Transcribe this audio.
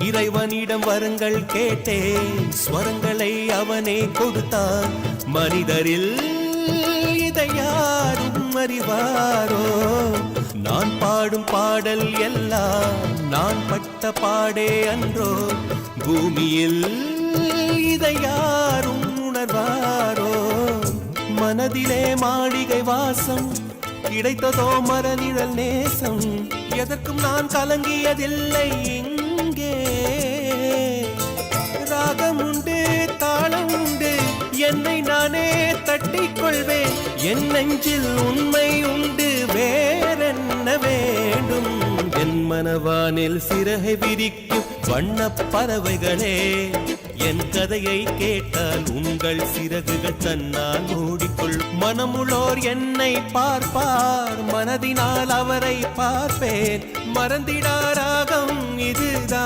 இறைவனிடம் வரங்கள் கேட்டேன், ஸ்வரங்களை அவனே கொடுத்தான். மனிதரில் இதை யாரும் அறிவாரோ? நான் பாடும் பாடல் எல்லாம் நான் பட்ட பாடே அன்றோ? பூமியில் இதை யாரும் உணர்வாரோ? மனதிலே மாளிகை வாசம், கிடைத்ததோ மரநிழல் நேசம். எதற்கும் நான் கலங்கியதில்லை இங்கே. ராகம் உண்டு, தாளம் உண்டு, என்னை நானே தட்டிக் கொள்வேன். என் நெஞ்சில் உண்மை உண்டு, வேறென்ன வேண்டும்? என் மனவானில் சிறகை விரிக்கும் வண்ணப் பறவைகளே, என் கதையை கேட்டால் உங்கள் சிறகுகள் தன்னால் மூடிக்கொள். மனமுள்ளோர் என்னை பார்ப்பார், மனதினால் அவரை பார்ப்பேன். மறந்திடாராகம் இதுதான்.